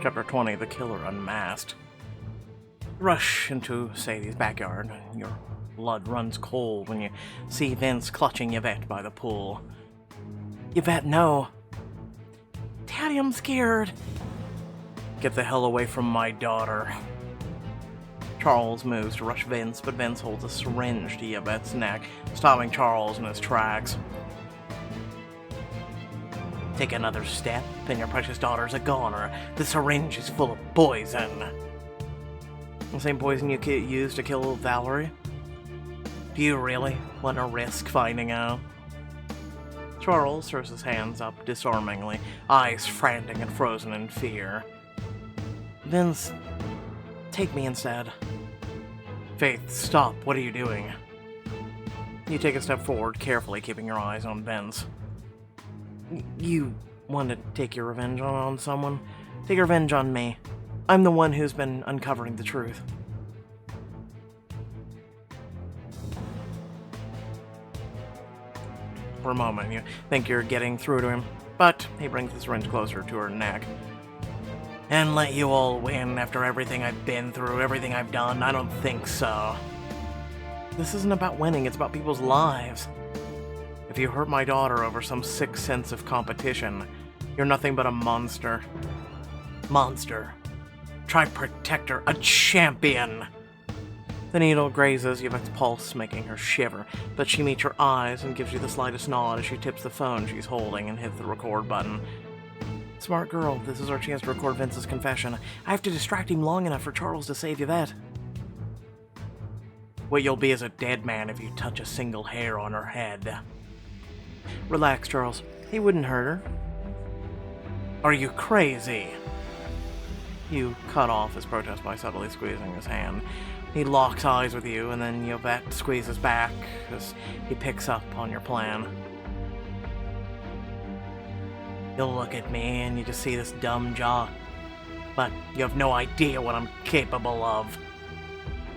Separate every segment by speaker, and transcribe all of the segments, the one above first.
Speaker 1: Chapter 20, The Killer Unmasked. Rush into Sadie's backyard. Your blood runs cold when you see Vince clutching Yvette by the pool. Yvette, no. Daddy, I'm scared. Get the hell away from my daughter. Charles moves to rush Vince, but Vince holds a syringe to Yvette's neck, stopping Charles in his tracks. Take another step, and your precious daughter's a goner. The syringe is full of poison. The same poison you used to kill Valerie? Do you really want to risk finding out? Charles throws his hands up disarmingly, eyes frantic and frozen in fear. Vince, take me instead. Faith, stop. What are you doing? You take a step forward, carefully keeping your eyes on Vince. You want to take your revenge on someone? Take your revenge on me. I'm the one who's been uncovering the truth. For a moment, you think you're getting through to him, but he brings the syringe closer to her neck. And let you all win after everything I've been through, everything I've done? I don't think so. This isn't about winning, it's about people's lives. If you hurt my daughter over some sick sense of competition, you're nothing but a monster. Monster. Try protector, a champion! The needle grazes Yvette's pulse, making her shiver, but she meets your eyes and gives you the slightest nod as she tips the phone she's holding and hits the record button. Smart girl, this is our chance to record Vince's confession. I have to distract him long enough for Charles to save Yvette. What you'll be is a dead man if you touch a single hair on her head. Relax, Charles. He wouldn't hurt her. Are you crazy? You cut off his protest by subtly squeezing his hand. He locks eyes with you, and then Yvette squeezes back as he picks up on your plan. You'll look at me and you just see this dumb jock. But you have no idea what I'm capable of.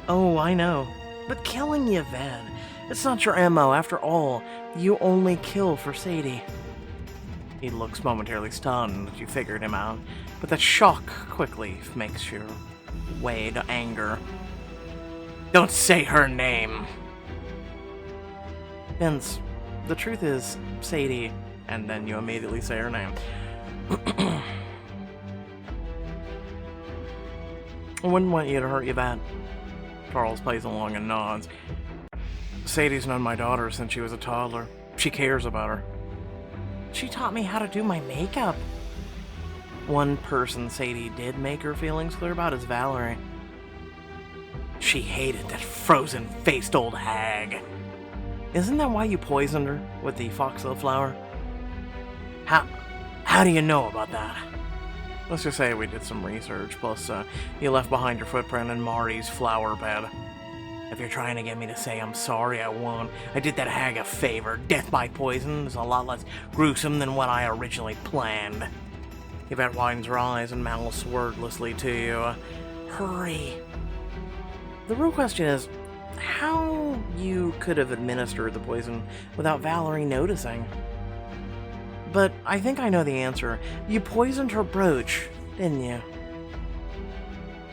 Speaker 1: Oh, I know. But killing Yvette, it's not your MO. After all, you only kill for Sadie. He looks momentarily stunned that you figured him out, but that shock quickly makes your way to anger. Don't say her name! Vince, the truth is, Sadie, and then you immediately say her name. I wouldn't want you to hurt Yvette. Charles plays along and nods. Sadie's known my daughter since she was a toddler. She cares about her. She taught me how to do my makeup. One person Sadie did make her feelings clear about is Valerie. She hated that frozen-faced old hag. Isn't that why you poisoned her with the foxglove flower? How do you know about that? Let's just say we did some research, plus you left behind your footprint in Marty's flower bed. If you're trying to get me to say I'm sorry, I won't. I did that hag a favor. Death by poison is a lot less gruesome than what I originally planned. Yvette widens her eyes and mouths wordlessly to you. Hurry. The real question is, how you could have administered the poison without Valerie noticing. But I think I know the answer. You poisoned her brooch, didn't you?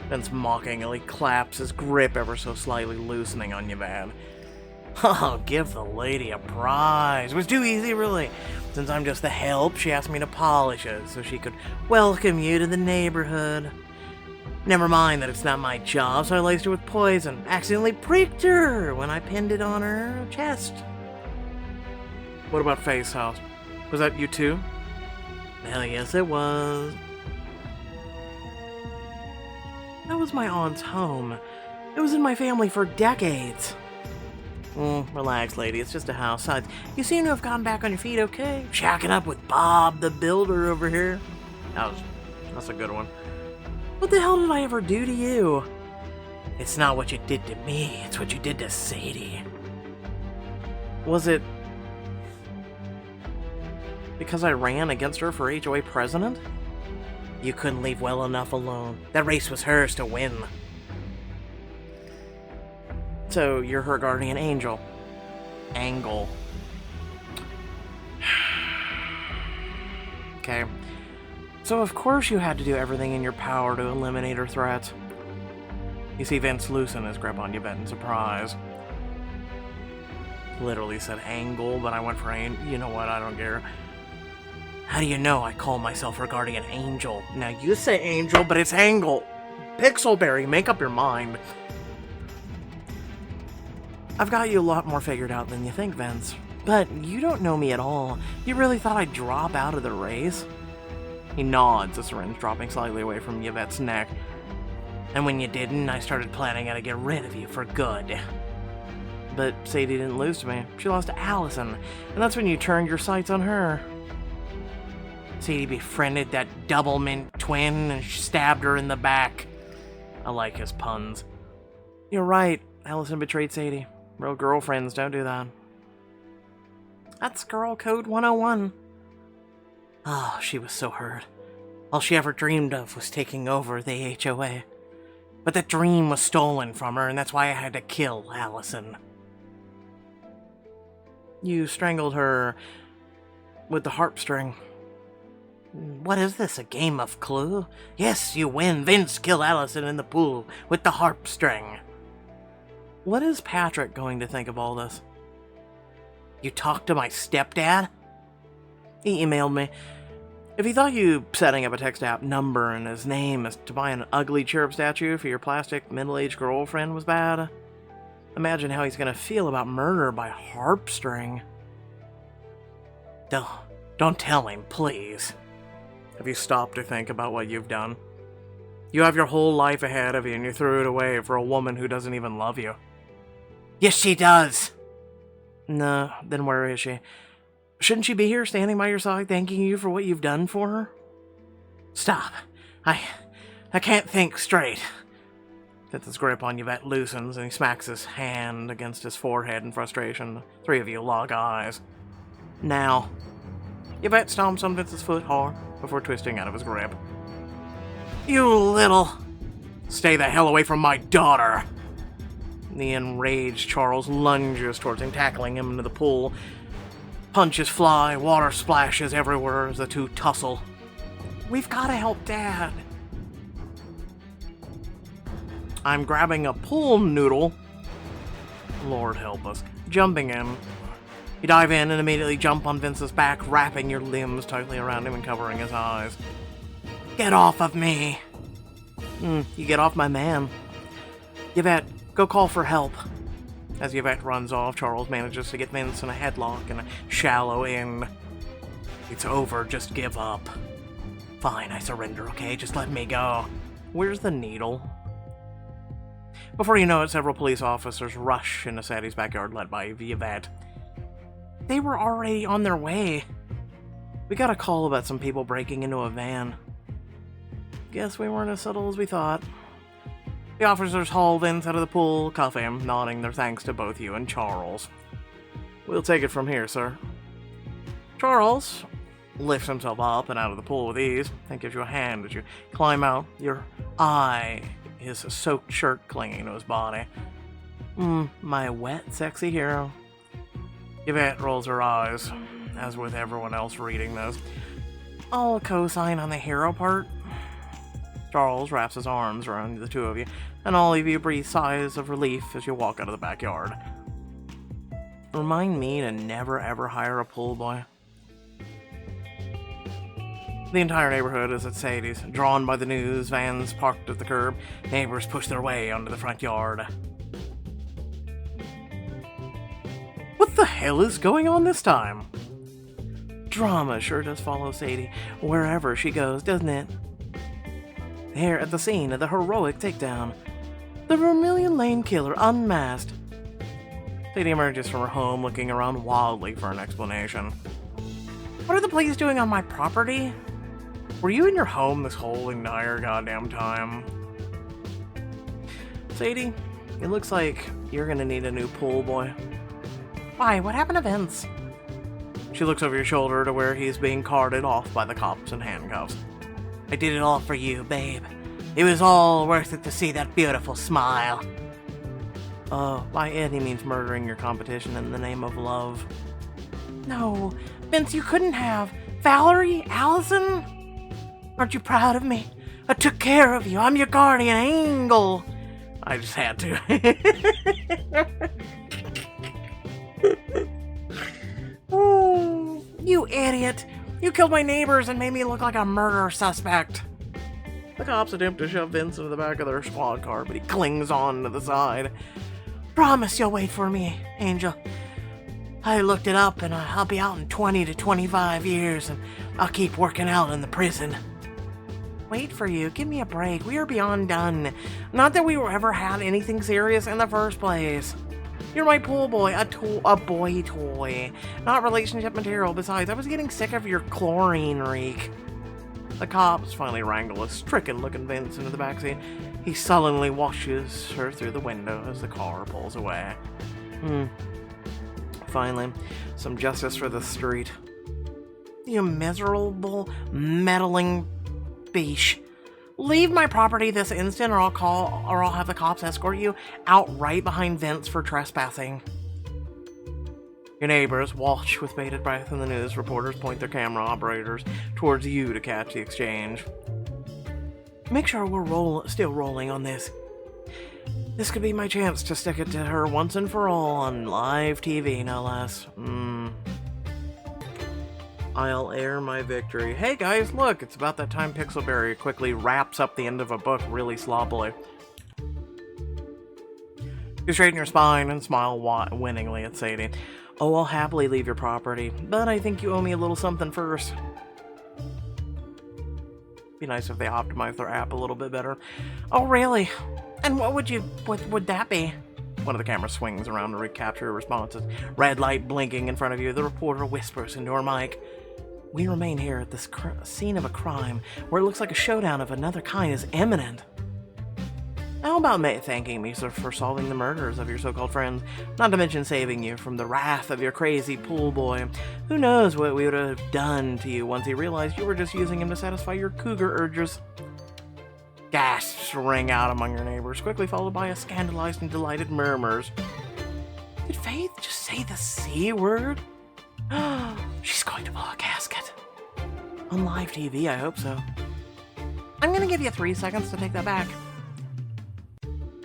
Speaker 1: Vince mockingly claps, his grip ever so slightly loosening on Yvette. Oh, give the lady a prize. It was too easy, really. Since I'm just the help, she asked me to polish it so she could welcome you to the neighborhood. Never mind that it's not my job, so I laced her with poison. Accidentally pricked her when I pinned it on her chest. What about Faye's house? Was that you too? Hell yes, it was. That was my aunt's home. It was in my family for decades. Relax, lady. It's just a house. You seem to have gotten back on your feet okay. Shacking up with Bob the Builder over here. That's a good one. What the hell did I ever do to you? It's not what you did to me. It's what you did to Sadie. Was it because I ran against her for HOA president? You couldn't leave well enough alone. That race was hers to win. So, you're her guardian angel. Okay. So of course you had to do everything in your power to eliminate her threats. You see Vince loosen his grip on Yvette in surprise. Literally said angle, but I went for you know what, I don't care. How do you know I call myself regarding an angel? Now you say angel, but it's angle. Pixelberry, make up your mind. I've got you a lot more figured out than you think, Vince. But you don't know me at all. You really thought I'd drop out of the race? He nods, the syringe dropping slightly away from Yvette's neck. And when you didn't, I started planning how to get rid of you for good. But Sadie didn't lose to me. She lost to Allison, and that's when you turned your sights on her. Sadie befriended that double-mint twin and stabbed her in the back. I like his puns. You're right, Allison betrayed Sadie. Real girlfriends don't do that. That's girl code 101. Oh, she was so hurt. All she ever dreamed of was taking over the HOA. But that dream was stolen from her, and that's why I had to kill Allison. You strangled her with the harp string. What is this, a game of Clue? Yes, you win. Vince killed Allison in the pool with the harp string. What is Patrick going to think of all this? You talked to my stepdad? He emailed me. If he thought you setting up a text app number and his name is to buy an ugly cherub statue for your plastic middle-aged girlfriend was bad, imagine how he's going to feel about murder by harp string. Don't tell him, please. Have you stopped to think about what you've done? You have your whole life ahead of you and you threw it away for a woman who doesn't even love you. Yes, she does! No, then where is she? Shouldn't she be here standing by your side thanking you for what you've done for her? Stop. I can't think straight. Vince's grip on Yvette loosens and he smacks his hand against his forehead in frustration. Three of you lock eyes. Now. Yvette stomps on Vince's foot hard before twisting out of his grip. You little... Stay the hell away from my daughter! The enraged Charles lunges towards him, tackling him into the pool. Punches fly, water splashes everywhere as the two tussle. We've got to help Dad. I'm grabbing a pool noodle. Lord help us. Jumping in. You dive in and immediately jump on Vince's back, wrapping your limbs tightly around him and covering his eyes. Get off of me! You get off my man. Yvette, go call for help. As Yvette runs off, Charles manages to get Vince in a headlock and a shallow end. It's over, just give up. Fine, I surrender, okay? Just let me go. Where's the needle? Before you know it, several police officers rush into Sadie's backyard led by Yvette. They were already on their way. We got a call about some people breaking into a van. Guess we weren't as subtle as we thought. The officers haul Vince out of the pool, cuff him, nodding their thanks to both you and Charles. We'll take it from here, sir. Charles lifts himself up and out of the pool with ease and gives you a hand as you climb out, your eye, his soaked shirt clinging to his body. My wet, sexy hero. Yvette rolls her eyes, as with everyone else reading this. I'll co-sign on the hero part. Charles wraps his arms around the two of you, and all of you breathe sighs of relief as you walk out of the backyard. Remind me to never ever hire a pool boy. The entire neighborhood is at Sadie's, drawn by the news, vans parked at the curb, neighbors push their way onto the front yard. What the hell is going on this time? Drama sure does follow Sadie wherever she goes, doesn't it? Here at the scene of the heroic takedown, the Vermillion Lane killer unmasked. Sadie emerges from her home, looking around wildly for an explanation. What are the police doing on my property? Were you in your home this whole entire goddamn time? Sadie, it looks like you're gonna need a new pool boy. Why, what happened to Vince? She looks over your shoulder to where he's being carted off by the cops in handcuffs. I did it all for you, babe. It was all worth it to see that beautiful smile. By it, he means murdering your competition in the name of love. No, Vince, you couldn't have. Valerie? Allison? Aren't you proud of me? I took care of you. I'm your guardian angel. I just had to. Oh, you idiot. You killed my neighbors and made me look like a murder suspect. The cops attempt to shove Vince into the back of their squad car, but he clings on to the side. Promise you'll wait for me, Angel. I looked it up, and I'll be out in 20 to 25 years, and I'll keep working out in the prison. Wait for you. Give me a break. We are beyond done. Not that we ever had anything serious in the first place. You're my pool boy, a boy toy, not relationship material. Besides, I was getting sick of your chlorine reek. The cops finally wrangle a stricken-looking Vince into the backseat. He sullenly washes her through the window as the car pulls away. Finally, some justice for the street. You miserable, meddling beach. Leave my property this instant, or I'll have the cops escort you out right behind Vince for trespassing. Your neighbors watch with bated breath, and the news reporters point their camera operators towards you to catch the exchange. Make sure we're still rolling on this. This could be my chance to stick it to her once and for all on live TV, no less. I'll air my victory. Hey guys, look, it's about that time Pixelberry quickly wraps up the end of a book really sloppily. You straighten your spine and smile winningly at Sadie. Oh, I'll happily leave your property, but I think you owe me a little something first. Be nice if they optimized their app a little bit better. Oh, really? And what would that be? One of the cameras swings around to recapture your responses. Red light blinking in front of you, the reporter whispers into her mic. We remain here at this scene of a crime where it looks like a showdown of another kind is imminent. How about thanking me for solving the murders of your so-called friends, not to mention saving you from the wrath of your crazy pool boy? Who knows what we would have done to you once he realized you were just using him to satisfy your cougar urges? Gasps ring out among your neighbors, quickly followed by a scandalized and delighted murmurs. Did Faith just say the C word? She's going to blow a gasket. On live TV, I hope so. I'm gonna give you 3 seconds to take that back.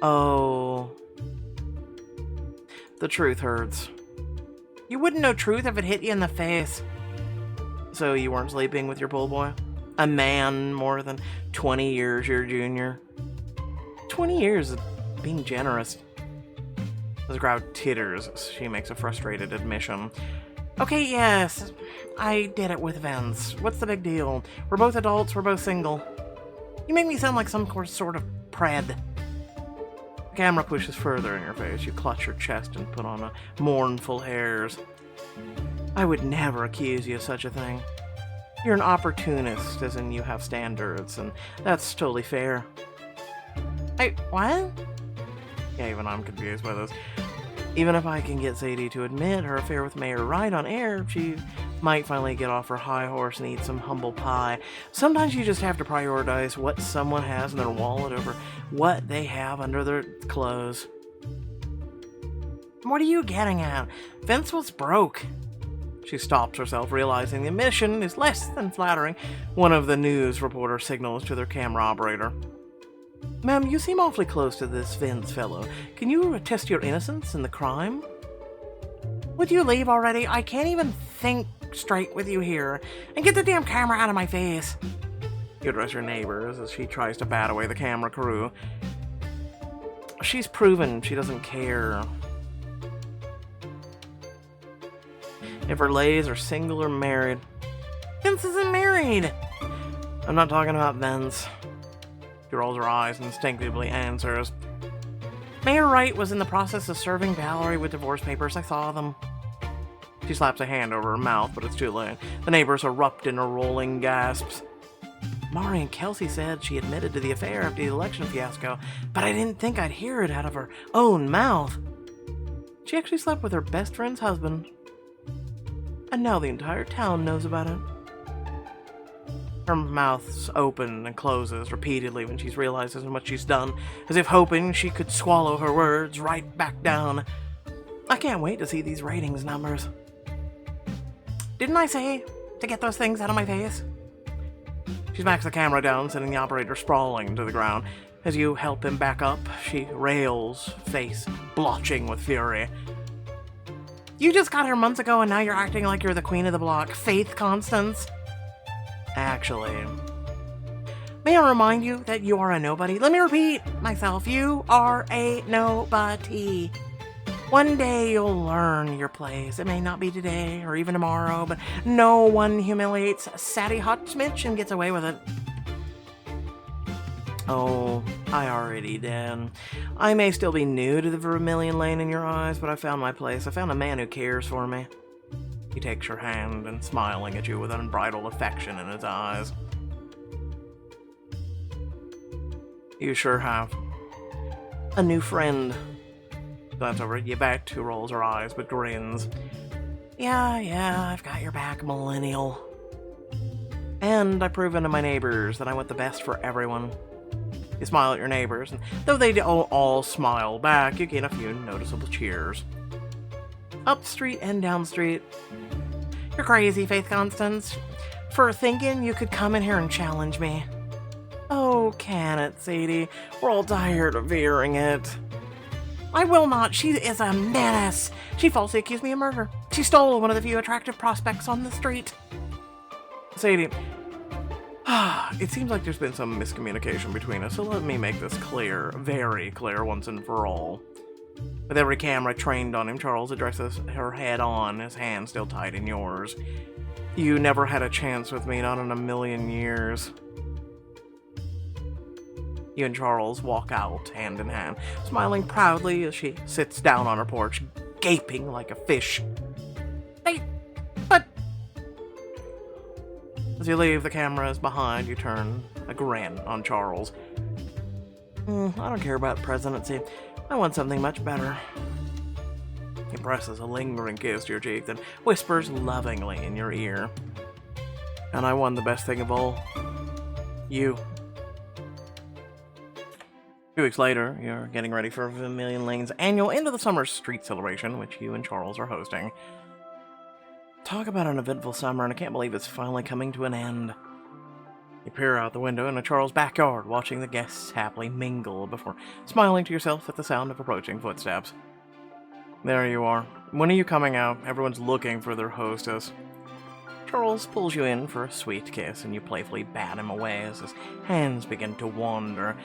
Speaker 1: Oh. The truth hurts. You wouldn't know truth if it hit you in the face. So you weren't sleeping with your pool boy? A man more than 20 years your junior? 20 years of being generous. The crowd titters as she makes a frustrated admission. Okay, yes, I did it with Vince. What's the big deal? We're both adults, we're both single. You make me sound like some sort of pred. The camera pushes further in your face. You clutch your chest and put on a mournful airs. I would never accuse you of such a thing. You're an opportunist, as in you have standards, and that's totally fair. Hey, what? Yeah, even I'm confused by this. Even if I can get Sadie to admit her affair with Mayor Wright on air, she might finally get off her high horse and eat some humble pie. Sometimes you just have to prioritize what someone has in their wallet over what they have under their clothes. What are you getting at? Vince was broke. She stops herself, realizing the admission is less than flattering. One of the news reporters signals to their camera operator. Ma'am, you seem awfully close to this Vince fellow. Can you attest your innocence in the crime? Would you leave already? I can't even think straight with you here. And get the damn camera out of my face. You address your neighbors as she tries to bat away the camera crew. She's proven she doesn't care if her lays are single or married. Vince isn't married. I'm not talking about Vince. She rolls her eyes and instinctively answers. Mayor Wright was in the process of serving Valerie with divorce papers. I saw them. She slaps a hand over her mouth, but it's too late. The neighbors erupt into rolling gasps. Mari and Kelsey said she admitted to the affair after the election fiasco, but I didn't think I'd hear it out of her own mouth. She actually slept with her best friend's husband. And now the entire town knows about it. Her mouth opens and closes repeatedly when she realizes how much she's done, as if hoping she could swallow her words right back down. I can't wait to see these ratings numbers. Didn't I say to get those things out of my face? She smacks the camera down, sending the operator sprawling to the ground. As you help him back up, she rails, face blotching with fury. You just got here months ago and now you're acting like you're the queen of the block. Faith Constance? Actually, may I remind you that you are a nobody? Let me repeat myself. You are a nobody. One day you'll learn your place. It may not be today or even tomorrow, but no one humiliates Sadie Hotchmitch and gets away with it. Oh, I already did. I may still be new to the Vermillion Lane in your eyes, but I found my place. I found a man who cares for me. He takes your hand and smiling at you with unbridled affection in his eyes. You sure have. A new friend. Glance over at Yvette, who rolls her eyes but grins. Yeah, I've got your back, millennial. And I've proven to my neighbors that I want the best for everyone. You smile at your neighbors, and though they all smile back, you gain a few noticeable cheers. Up street and down street. You're crazy, Faith Constance, for thinking you could come in here and challenge me. Oh, can it, Sadie? We're all tired of hearing it. I will not. She is a menace. She falsely accused me of murder. She stole one of the few attractive prospects on the street. Sadie, it seems like there's been some miscommunication between us, so let me make this clear, very clear once and for all. With every camera trained on him, Charles addresses her head on, his hand still tight in yours. You never had a chance with me, not in a million years. You and Charles walk out, hand in hand, smiling proudly as she sits down on her porch, gaping like a fish. But... As you leave, the cameras behind, you turn a grin on Charles. I don't care about presidency. I want something much better. He presses a lingering kiss to your cheek, then whispers lovingly in your ear. And I won the best thing of all. You. 2 weeks later, you're getting ready for Vermillion Lane's annual End of the Summer Street Celebration, which you and Charles are hosting. Talk about an eventful summer, and I can't believe it's finally coming to an end. You peer out the window into Charles' backyard, watching the guests happily mingle before smiling to yourself at the sound of approaching footsteps. There you are. When are you coming out? Everyone's looking for their hostess. Charles pulls you in for a sweet kiss, and you playfully bat him away as his hands begin to wander.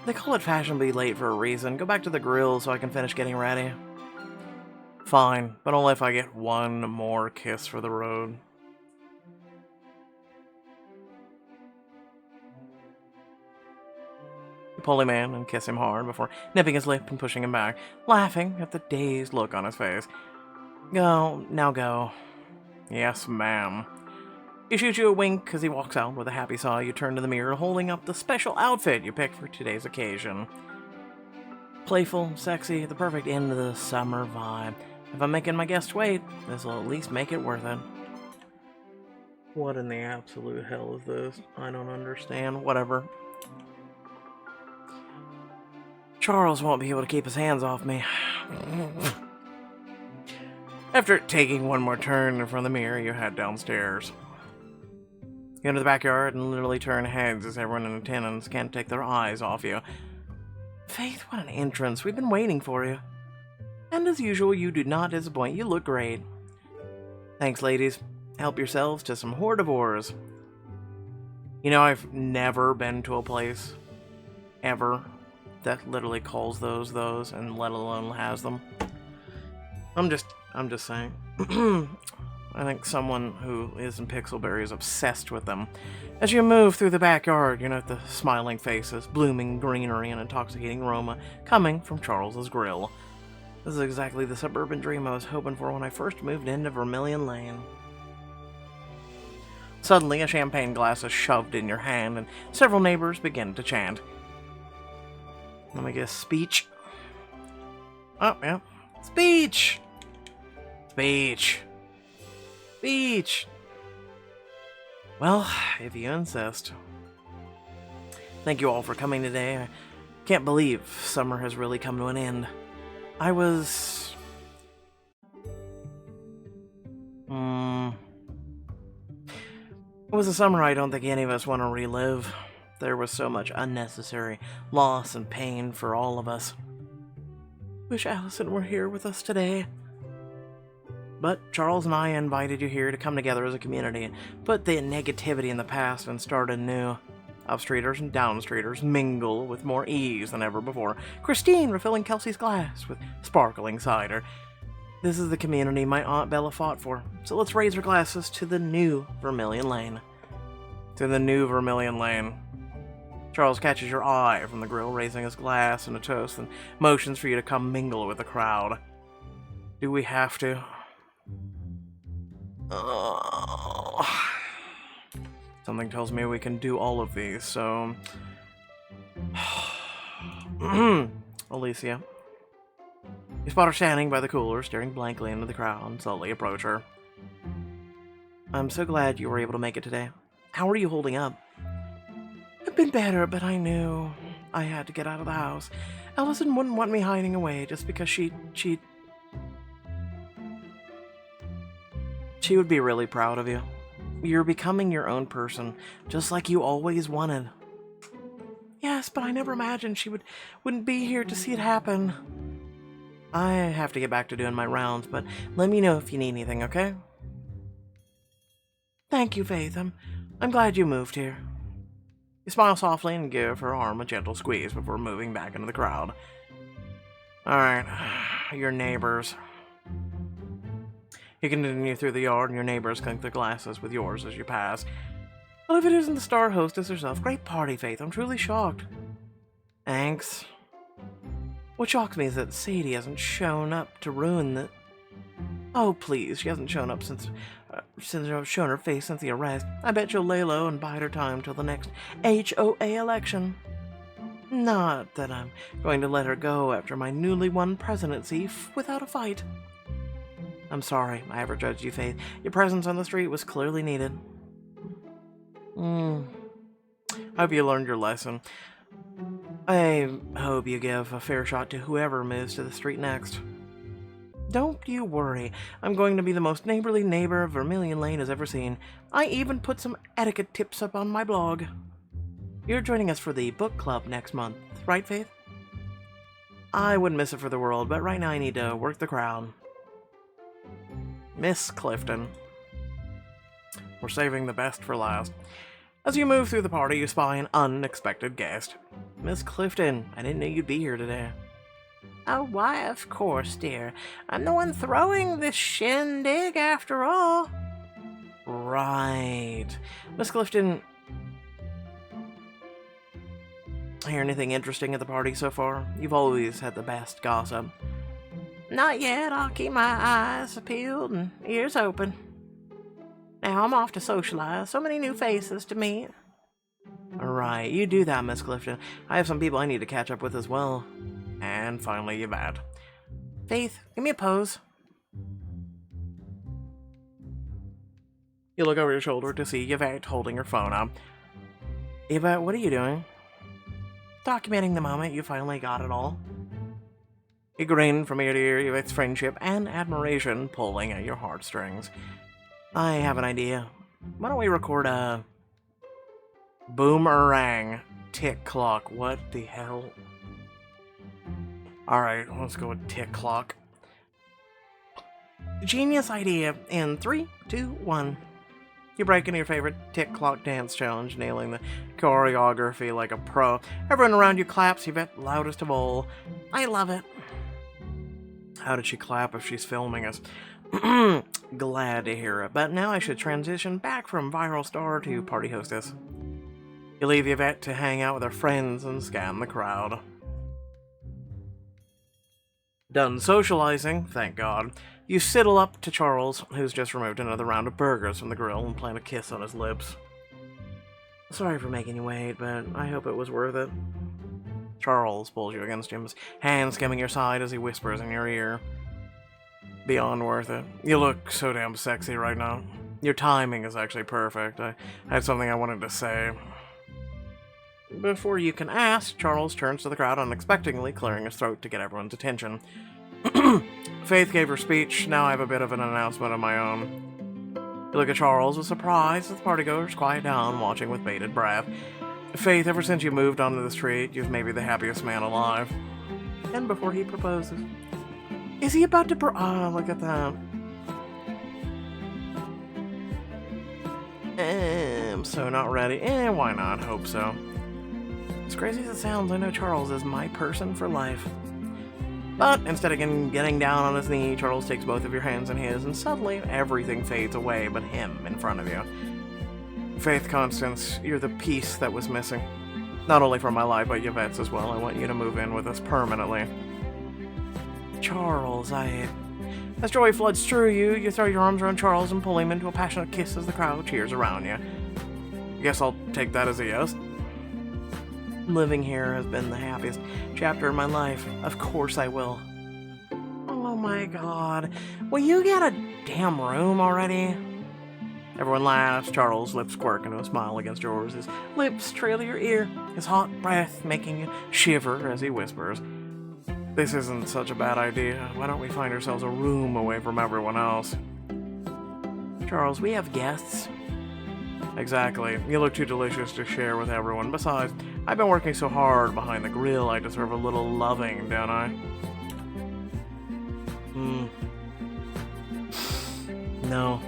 Speaker 1: They call it fashionably late for a reason. Go back to the grill so I can finish getting ready. Fine, but only if I get one more kiss for the road. You pull him in and kiss him hard before nipping his lip and pushing him back, laughing at the dazed look on his face. Go, now go. Yes, ma'am. He shoots you a wink as he walks out with a happy sigh. You turn to the mirror, holding up the special outfit you picked for today's occasion. Playful, sexy, the perfect end of the summer vibe. If I'm making my guests wait, this will at least make it worth it. What in the absolute hell is this? I don't understand. Whatever. Charles won't be able to keep his hands off me. After taking one more turn in front of the mirror, you head downstairs. You enter the backyard and literally turn heads as everyone in attendance can't take their eyes off you. Faith, what an entrance. We've been waiting for you. And as usual, you do not disappoint. You look great. Thanks, ladies. Help yourselves to some hors d'oeuvres. You know, I've never been to a place, ever, that literally calls those, and let alone has them. I'm just saying. I think someone who is in Pixelberry is obsessed with them. As you move through the backyard, you note the smiling faces, blooming greenery, and intoxicating aroma coming from Charles's grill. This is exactly the suburban dream I was hoping for when I first moved into Vermillion Lane. Suddenly, a champagne glass is shoved in your hand, and several neighbors begin to chant. Let me guess, speech? Oh, yeah. Speech! Speech! Speech! Well, if you insist. Thank you all for coming today. I can't believe summer has really come to an end. I was... was a summer I don't think any of us want to relive. There was so much unnecessary loss and pain for all of us. Wish Allison were here with us today. But Charles and I invited you here to come together as a community and put the negativity in the past and start anew. Upstreeters and downstreeters mingle with more ease than ever before. Christine refilling Kelsey's glass with sparkling cider. This is the community my Aunt Bella fought for, so let's raise our glasses to the new Vermillion Lane. To the new Vermillion Lane. Charles catches your eye from the grill, raising his glass in a toast, and motions for you to come mingle with the crowd. Do we have to? Something tells me we can do all of these, so... Alicia. You spot her standing by the cooler, staring blankly into the crowd, and slowly approach her. I'm so glad you were able to make it today. How are you holding up? I've been better, but I knew I had to get out of the house. Allison wouldn't want me hiding away just because she would be really proud of you. You're becoming your own person, just like you always wanted. Yes, but I never imagined she wouldn't be here to see it happen. I have to get back to doing my rounds, but let me know if you need anything, okay? Thank you, Faith. I'm glad you moved here. You smile softly and give her arm a gentle squeeze before moving back into the crowd. Alright, your neighbors. You continue through the yard, and your neighbors clink their glasses with yours as you pass. Well, if it isn't the star hostess herself, great party, Faith. I'm truly shocked. Thanks. What shocks me is that Sadie hasn't shown up to ruin the... Oh, please, she hasn't shown up since I've shown her face since the arrest. I bet she'll lay low and bide her time till the next HOA election. Not that I'm going to let her go after my newly won presidency without a fight. I'm sorry I ever judged you, Faith. Your presence on the street was clearly needed. I hope you learned your lesson. I hope you give a fair shot to whoever moves to the street next. Don't you worry. I'm going to be the most neighborly neighbor Vermillion Lane has ever seen. I even put some etiquette tips up on my blog. You're joining us for the book club next month, right, Faith? I wouldn't miss it for the world, but right now I need to work the crowd. Miss Clifton. We're saving the best for last. As you move through the party, you spy an unexpected guest. Miss Clifton, I didn't know you'd be here today. Oh, why, of course, dear. I'm the one throwing this shindig, after all. Right. Miss Clifton, hear anything interesting at the party so far? You've always had the best gossip. Not yet. I'll keep my eyes peeled and ears open. Now I'm off to socialize. So many new faces to meet. Alright, you do that, Miss Clifton. I have some people I need to catch up with as well. And finally, Yvette. Faith, give me a pose. You look over your shoulder to see Yvette holding her phone up. Yvette, what are you doing? Documenting the moment you finally got it all. You grin from ear to ear, Yvette's friendship and admiration pulling at your heartstrings. I have an idea. Why don't we record a boomerang tick clock? What the hell? Alright, let's go with tick clock. Genius idea in 3, 2, 1. You break into your favorite tick clock dance challenge, nailing the choreography like a pro. Everyone around you claps, Yvette loudest of all. I love it. How did she clap if she's filming us? Glad to hear it, but now I should transition back from viral star to party hostess. You leave Yvette to hang out with her friends and scan the crowd. Done socializing, thank God. You sidle up to Charles, who's just removed another round of burgers from the grill and plant a kiss on his lips. Sorry for making you wait, but I hope it was worth it. Charles pulls you against him, his hand skimming your side as he whispers in your ear. Beyond worth it. You look so damn sexy right now. Your timing is actually perfect. I had something I wanted to say. Before you can ask, Charles turns to the crowd unexpectedly, clearing his throat to get everyone's attention. Faith gave her speech. Now I have a bit of an announcement of my own. You look at Charles with surprise as the partygoers quiet down, watching with bated breath. Faith, ever since you moved onto the street, you've made me the happiest man alive. And before he proposes. Is he about to look at that. I'm so not ready. Why not? Hope so. As crazy as it sounds, I know Charles is my person for life. But instead of getting down on his knee, Charles takes both of your hands in his, and suddenly everything fades away but him in front of you. Faith Constance, you're the piece that was missing. Not only from my life, but Yvette's as well. I want you to move in with us permanently. Charles, As joy floods through you, you throw your arms around Charles and pull him into a passionate kiss as the crowd cheers around you. Guess I'll take that as a yes. Living here has been the happiest chapter of my life. Of course I will. Oh my god. Will you get a damn room already? Everyone laughs. Charles' lips quirk into a smile against yours. His lips trail your ear, his hot breath making you shiver as he whispers, "This isn't such a bad idea. Why don't we find ourselves a room away from everyone else?" Charles, we have guests. Exactly. You look too delicious to share with everyone. Besides, I've been working so hard behind the grill, I deserve a little loving, don't I? No.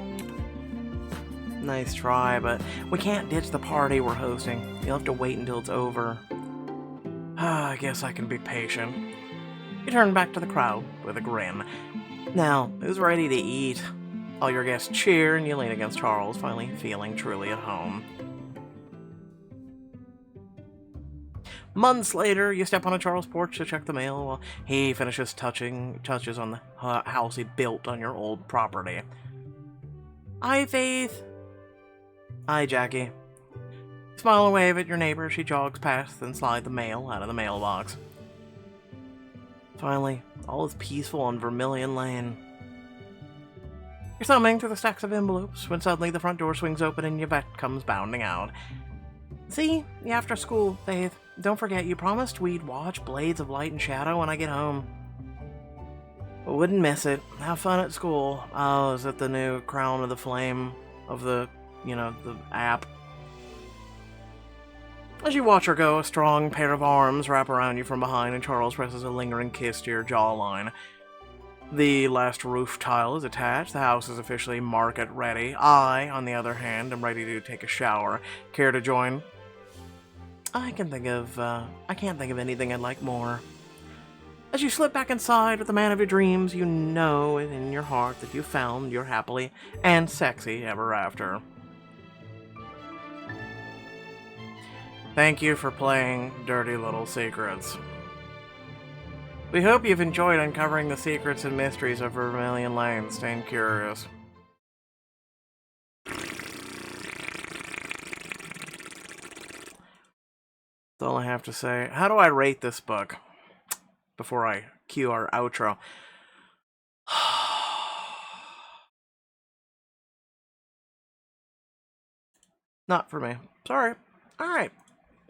Speaker 1: Nice try, but we can't ditch the party we're hosting. You'll have to wait until it's over. I guess I can be patient. You turn back to the crowd with a grin. Now, who's ready to eat? All your guests cheer and you lean against Charles, finally feeling truly at home. Months later, you step on a Charles porch to check the mail while he finishes touches on the house he built on your old property. Hi, Faith. Hi, Jackie. Smile and wave at your neighbor. She jogs past, then slide the mail out of the mailbox. Finally, all is peaceful on Vermillion Lane. You're thumbing through the stacks of envelopes when suddenly the front door swings open and Yvette comes bounding out. See, the after school, Faith. Don't forget, you promised we'd watch Blades of Light and Shadow when I get home. Wouldn't miss it. Have fun at school. Oh, is it the new Crown of the Flame of the app? As you watch her go, a strong pair of arms wrap around you from behind and Charles presses a lingering kiss to your jawline. The last roof tile is attached. The house is officially market ready. I, on the other hand, am ready to take a shower. Care to join? I can't think of anything I'd like more. As you slip back inside with the man of your dreams, you know in your heart that you found your happily and sexy ever after. Thank you for playing Dirty Little Secrets. We hope you've enjoyed uncovering the secrets and mysteries of Vermillion Lane. Staying curious. That's all I have to say. How do I rate this book? Before I cue our outro. Not for me. Sorry. Alright.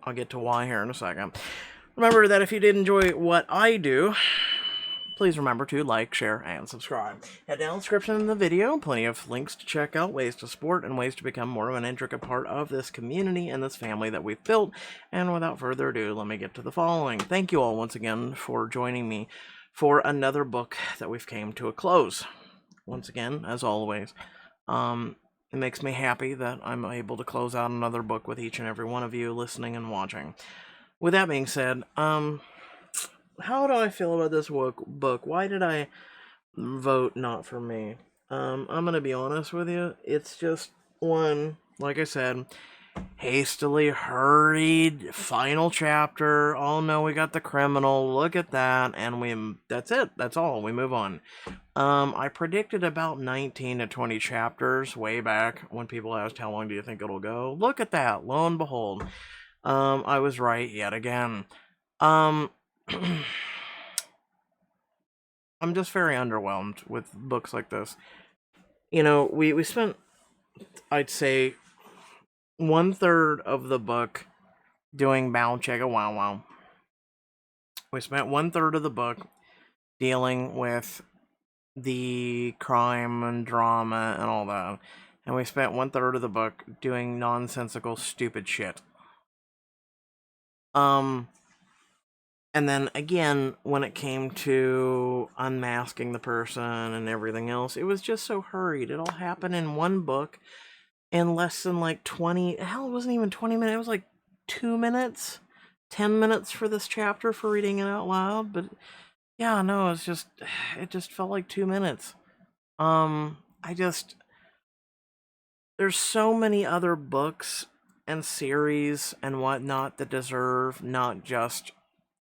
Speaker 1: I'll get to why here in a second. Remember that if you did enjoy what I do, please remember to like, share, and subscribe. Head down the description in the video, plenty of links to check out, ways to support, and ways to become more of an intricate part of this community and this family that we've built. And without further ado, let me get to the following. Thank you all once again for joining me for another book that we've came to a close. Once again, as always, it makes me happy that I'm able to close out another book with each and every one of you listening and watching. With that being said, how do I feel about this book? Why did I vote not for me? I'm gonna be honest with you. It's just one, like I said, hastily hurried final chapter. Oh no, we got the criminal. Look at that, and that's it. That's all. We move on. I predicted about 19 to 20 chapters way back when people asked how long do you think it'll go. Look at that. Lo and behold. I was right yet again. I'm just very underwhelmed with books like this. You know, we spent, I'd say, 1/3 of the book doing Bow Chugga Wow Wow. We spent 1/3 of the book dealing with the crime and drama and all that. and we spent 1/3 of the book doing nonsensical, stupid shit. And then again, when it came to unmasking the person and everything else, it was just so hurried. It all happened in one book in less than like 20, hell, it wasn't even 20 minutes, it was like 2 minutes, 10 minutes for this chapter for reading it out loud. But yeah, no, it just felt like 2 minutes. There's so many other books and series and whatnot that deserve not just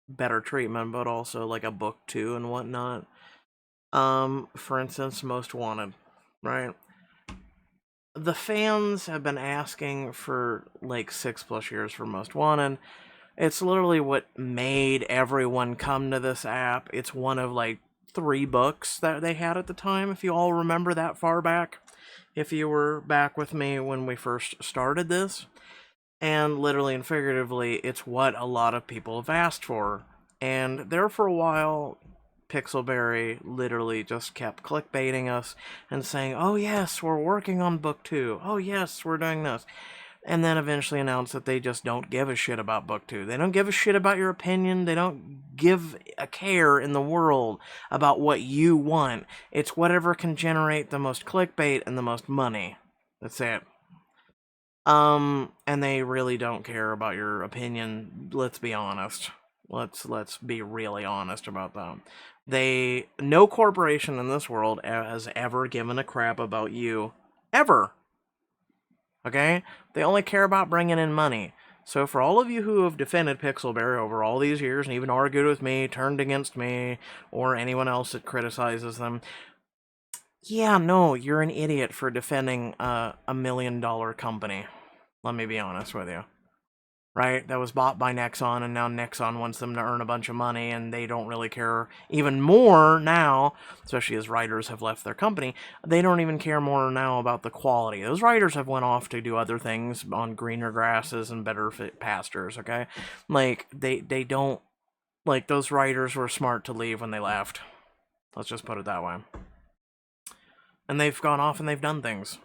Speaker 1: better treatment, but also like a book too and whatnot. For instance, Most Wanted, right? The fans have been asking for like 6+ years for Most Wanted. It's literally what made everyone come to this app. It's one of like 3 books that they had at the time, if you all remember that far back. If you were back with me when we first started this. And literally and figuratively, it's what a lot of people have asked for. And there for a while, Pixelberry literally just kept clickbaiting us and saying, oh yes, we're working on book 2. Oh yes, we're doing this. And then eventually announced that they just don't give a shit about book 2. They don't give a shit about your opinion. They don't give a care in the world about what you want. It's whatever can generate the most clickbait and the most money. That's it. And they really don't care about your opinion. Let's be honest. Let's be really honest about them. No corporation in this world has ever given a crap about you. Ever. Okay? They only care about bringing in money. So for all of you who have defended Pixelberry over all these years and even argued with me, turned against me, or anyone else that criticizes them, yeah, no, you're an idiot for defending a $1 million company. Let me be honest with you. Right? That was bought by Nexon, and now Nexon wants them to earn a bunch of money, and they don't really care even more now, especially as writers have left their company. They don't even care more now about the quality. Those writers have went off to do other things on greener grasses and better fit pastures, okay? Like, they don't... Like, those writers were smart to leave when they left. Let's just put it that way. And they've gone off and they've done things.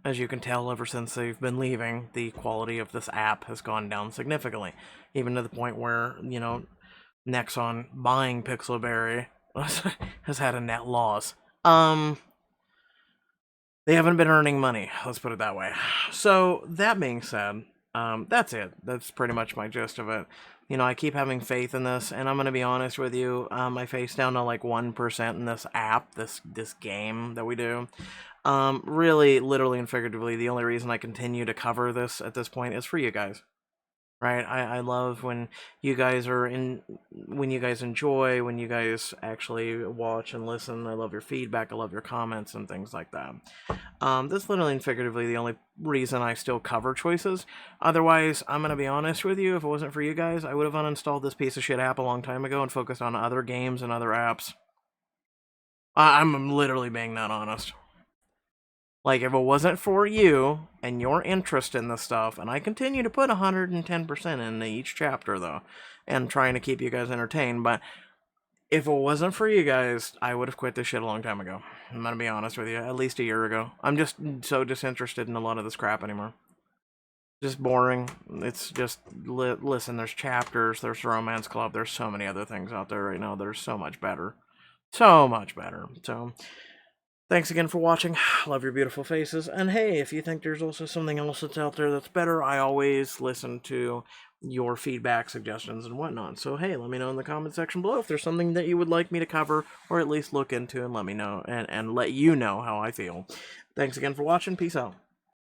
Speaker 1: As you can tell, ever since they've been leaving, the quality of this app has gone down significantly. Even to the point where, you know, Nexon buying Pixelberry has had a net loss. They haven't been earning money, let's put it that way. So, that being said, that's it. That's pretty much my gist of it. You know, I keep having faith in this, and I'm going to be honest with you, my faith's down to like 1% in this app, this game that we do. Really, literally and figuratively, the only reason I continue to cover this at this point is for you guys. Right? I love when you guys when you guys enjoy, when you guys actually watch and listen. I love your feedback, I love your comments and things like that. That's literally and figuratively the only reason I still cover choices. Otherwise, I'm gonna be honest with you, if it wasn't for you guys, I would have uninstalled this piece of shit app a long time ago and focused on other games and other apps. I'm literally being that honest. Like, if it wasn't for you and your interest in this stuff, and I continue to put 110% into each chapter, though, and trying to keep you guys entertained, but if it wasn't for you guys, I would have quit this shit a long time ago. I'm gonna be honest with you, at least a year ago. I'm just so disinterested in a lot of this crap anymore. Just boring. It's just, listen, there's chapters, there's Romance Club, there's so many other things out there right now that are so much better. So much better. So... thanks again for watching. Love your beautiful faces. And hey, if you think there's also something else that's out there that's better, I always listen to your feedback, suggestions, and whatnot. So hey, let me know in the comment section below if there's something that you would like me to cover, or at least look into, and let me know, and let you know how I feel. Thanks again for watching. Peace out.